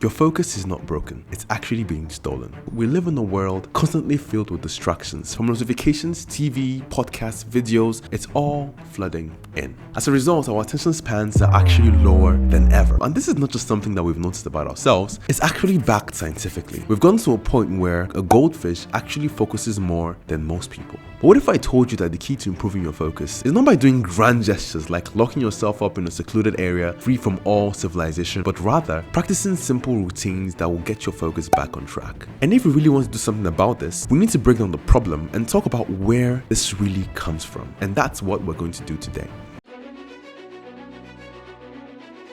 Your focus is not broken, it's actually being stolen. We live in a world constantly filled with distractions, from notifications, TV, podcasts, videos, it's all flooding in. As a result, our attention spans are actually lower than ever. And this is not just something that we've noticed about ourselves, it's actually backed scientifically. We've gone to a point where a goldfish actually focuses more than most people. But what if I told you that the key to improving your focus is not by doing grand gestures like locking yourself up in a secluded area free from all civilization, but rather practicing simple routines that will get your focus back on track? And if we really want to do something about this, we need to break down the problem and talk about where this really comes from. And that's what we're going to do today.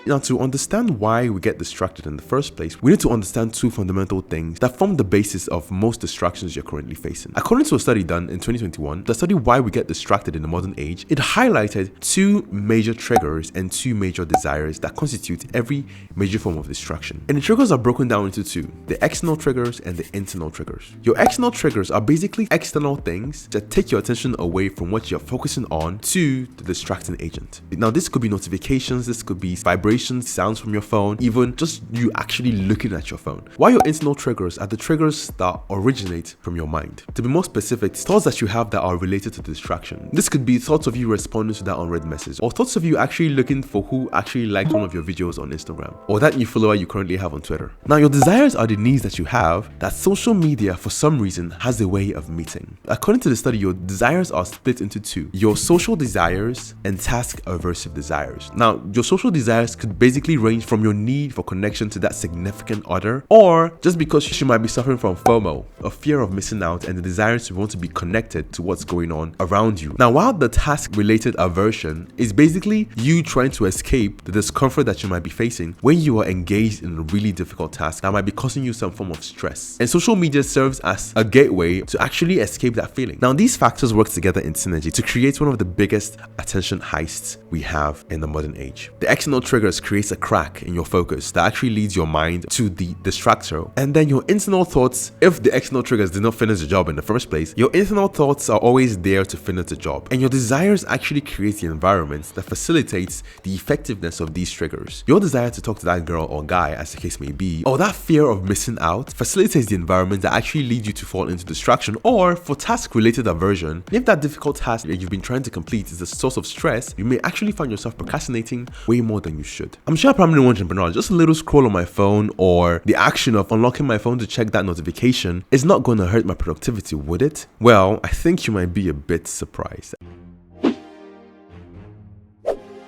Now, to understand why we get distracted in the first place, we need to understand two fundamental things that form the basis of most distractions you're currently facing. According to a study done in 2021, the study Why We Get Distracted in the Modern Age, it highlighted two major triggers and two major desires that constitute every major form of distraction. And the triggers are broken down into two: the external triggers and the internal triggers. Your external triggers are basically external things that take your attention away from what you're focusing on to the distracting agent. Now, this could be notifications, this could be vibrations, sounds from your phone, even just you actually looking at your phone. While your internal triggers are the triggers that originate from your mind. To be more specific, thoughts that you have that are related to distraction. This could be thoughts of you responding to that unread message, or thoughts of you actually looking for who actually liked one of your videos on Instagram, or that new follower you currently have on Twitter. Now, your desires are the needs that you have that social media for some reason has a way of meeting. According to the study, your desires are split into two: your social desires and task aversive desires. Now, your social desires could basically range from your need for connection to that significant other, or just because you might be suffering from FOMO, a fear of missing out, and the desire to want to be connected to what's going on around you. Now, while the task-related aversion is basically you trying to escape the discomfort that you might be facing when you are engaged in a really difficult task that might be causing you some form of stress. And social media serves as a gateway to actually escape that feeling. Now, these factors work together in synergy to create one of the biggest attention heists we have in the modern age. The external triggers creates a crack in your focus that actually leads your mind to the distractor, and then your internal thoughts, if the external triggers did not finish the job in the first place, your internal thoughts are always there to finish the job, and your desires actually create the environment that facilitates the effectiveness of these triggers. Your desire to talk to that girl or guy, as the case may be, or that fear of missing out, facilitates the environment that actually leads you to fall into distraction. Or for task-related aversion, if that difficult task that you've been trying to complete is a source of stress, you may actually find yourself procrastinating way more than you should. I'm sure I'm probably wondering, but no, just a little scroll on my phone or the action of unlocking my phone to check that notification is not going to hurt my productivity, would it? Well, I think you might be a bit surprised.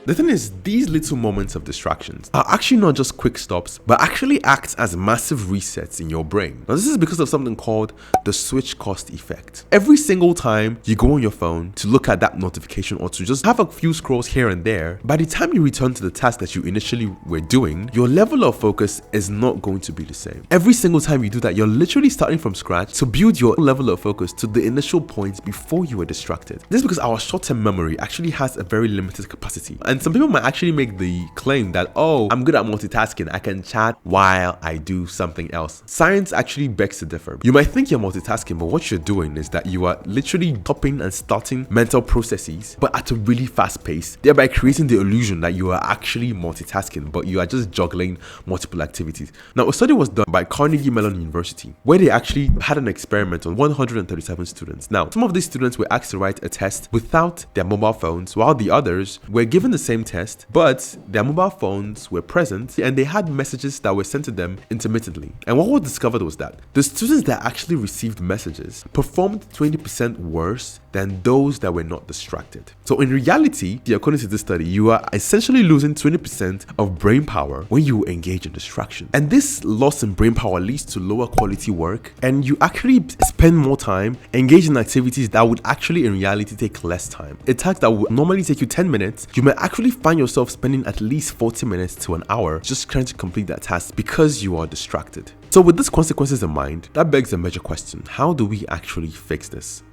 The thing is, these little moments of distractions are actually not just quick stops, but actually act as massive resets in your brain. Now, this is because of something called the switch cost effect. Every single time you go on your phone to look at that notification or to just have a few scrolls here and there, by the time you return to the task that you initially were doing, your level of focus is not going to be the same. Every single time you do that, you're literally starting from scratch to build your level of focus to the initial point before you were distracted. This is because our short-term memory actually has a very limited capacity. And some people might actually make the claim that, oh, I'm good at multitasking, I can chat while I do something else. Science actually begs to differ. You might think you're multitasking, but what you're doing is that you are literally stopping and starting mental processes, but at a really fast pace, thereby creating the illusion that you are actually multitasking, but you are just juggling multiple activities. Now, a study was done by Carnegie Mellon University, where they actually had an experiment on 137 students. Now, some of these students were asked to write a test without their mobile phones, while the others were given the same test, but their mobile phones were present and they had messages that were sent to them intermittently. And what was discovered was that the students that actually received messages performed 20% worse than those that were not distracted. So in reality, according to this study, you are essentially losing 20% of brain power when you engage in distraction. And this loss in brain power leads to lower quality work, and you actually spend more time engaged in activities that would actually in reality take less time. A task that would normally take you 10 minutes, you may actually find yourself spending at least 40 minutes to an hour just trying to complete that task because you are distracted. So with these consequences in mind, that begs a major question: how do we actually fix this?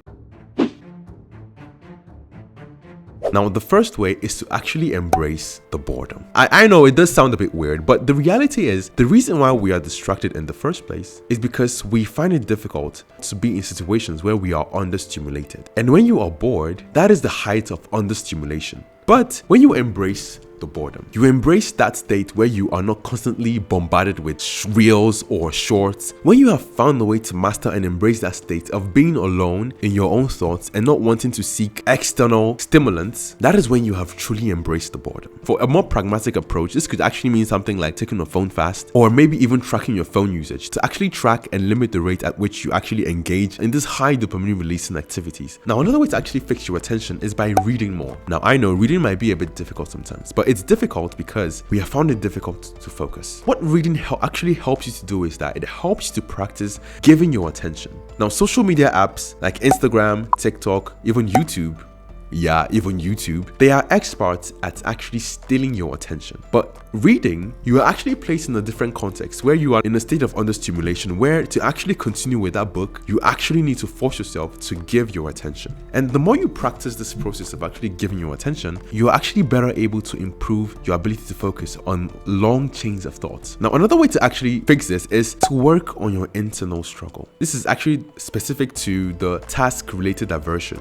Now, the first way is to actually embrace the boredom. I know it does sound a bit weird, but the reality is the reason why we are distracted in the first place is because we find it difficult to be in situations where we are understimulated. And when you are bored, that is the height of understimulation. But when you embrace the boredom. You embrace that state where you are not constantly bombarded with reels or shorts. When you have found a way to master and embrace that state of being alone in your own thoughts and not wanting to seek external stimulants, that is when you have truly embraced the boredom. For a more pragmatic approach, this could actually mean something like taking a phone fast, or maybe even tracking your phone usage to actually track and limit the rate at which you actually engage in this high dopamine releasing activities. Now, another way to actually fix your attention is by reading more. Now, I know reading might be a bit difficult sometimes, but it's difficult because we have found it difficult to focus. What reading actually helps you to do is that it helps you to practice giving your attention. Now, social media apps like Instagram, TikTok, even YouTube, they are experts at actually stealing your attention. But reading, you are actually placed in a different context where you are in a state of understimulation, where to actually continue with that book, you actually need to force yourself to give your attention. And the more you practice this process of actually giving your attention, you are actually better able to improve your ability to focus on long chains of thoughts. Now, another way to actually fix this is to work on your internal struggle. This is actually specific to the task-related aversion.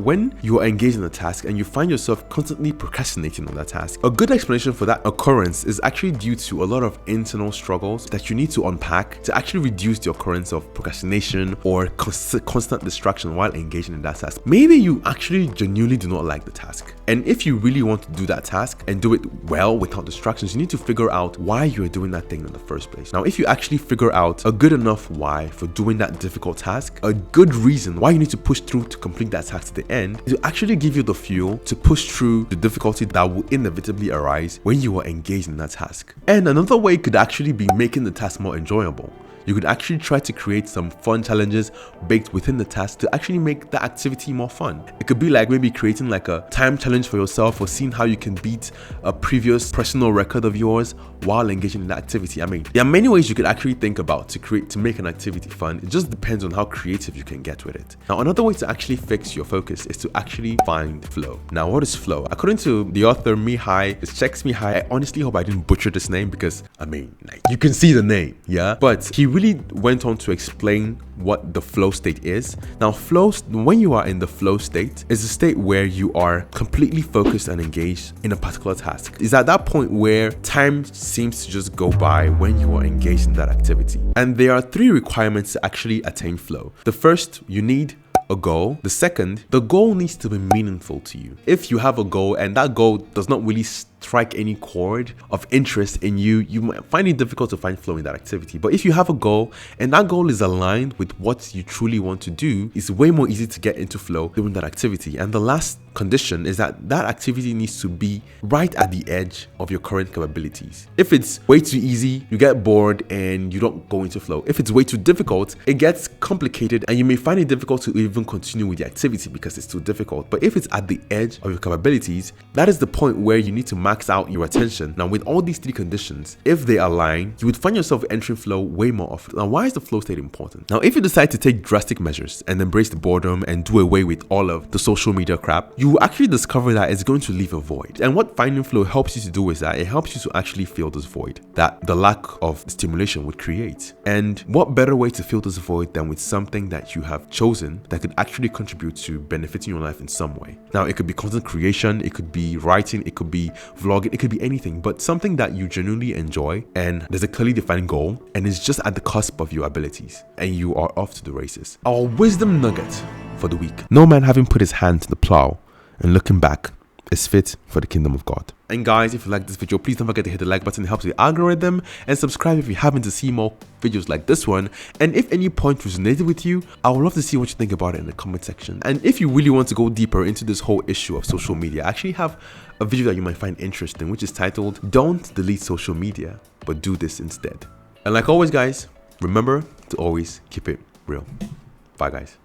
When you are engaged in a task and you find yourself constantly procrastinating on that task, a good explanation for that occurrence is actually due to a lot of internal struggles that you need to unpack to actually reduce the occurrence of procrastination or constant distraction while engaging in that task. Maybe you actually genuinely do not like the task, and if you really want to do that task and do it well without distractions, you need to figure out why you're doing that thing in the first place. Now, if you actually figure out a good enough why for doing that difficult task, a good reason why you need to push through to complete that task to the end, it will actually give you the fuel to push through the difficulty that will inevitably arise when you are engaged in that task. And another way could actually be making the task more enjoyable. You could actually try to create some fun challenges baked within the task to actually make the activity more fun. It could be like maybe creating like a time challenge for yourself, or seeing how you can beat a previous personal record of yours while engaging in that activity. I mean, there are many ways you could actually think about to make an activity fun. It just depends on how creative you can get with it. Now, another way to actually fix your focus is to actually find flow. Now, what is flow? According to the author Mihai, it's Checks Mihai. I honestly hope I didn't butcher this name, because I mean, like, you can see the name, but he really went on to explain what the flow state is. Now, when you are in the flow state, is a state where you are completely focused and engaged in a particular task. It's at that point where time seems to just go by when you are engaged in that activity. And there are 3 requirements to actually attain flow. The first, you need a goal. The second, the goal needs to be meaningful to you. If you have a goal and that goal does not really strike any chord of interest in you, you might find it difficult to find flow in that activity. But if you have a goal and that goal is aligned with what you truly want to do, it's way more easy to get into flow doing that activity. And the last condition is that that activity needs to be right at the edge of your current capabilities. If it's way too easy, you get bored and you don't go into flow. If it's way too difficult, it gets complicated and you may find it difficult to even continue with the activity because it's too difficult. But if it's at the edge of your capabilities, that is the point where you need to max out your attention. Now, with all these 3 conditions, if they align, you would find yourself entering flow way more often. Now, why is the flow state important? Now, if you decide to take drastic measures and embrace the boredom and do away with all of the social media crap, you will actually discover that it's going to leave a void. And what finding flow helps you to do is that it helps you to actually fill this void that the lack of stimulation would create. And what better way to fill this void than with something that you have chosen that could actually contribute to benefiting your life in some way. Now, it could be content creation, it could be writing, it could be vlogging, it could be anything, but something that you genuinely enjoy and there's a clearly defined goal and it's just at the cusp of your abilities and you are off to the races. Our wisdom nugget for the week: no man having put his hand to the plough and looking back is fit for the kingdom of God. And guys, if you like this video, please don't forget to hit the like button. It helps the algorithm, and subscribe if you happen to see more videos like this one. And if any point resonated with you, I would love to see what you think about it in the comment section. And if you really want to go deeper into this whole issue of social media, I actually have a video that you might find interesting, which is titled "Don't Delete Social Media, but Do This Instead." And like always, guys, remember to always keep it real. Bye, guys.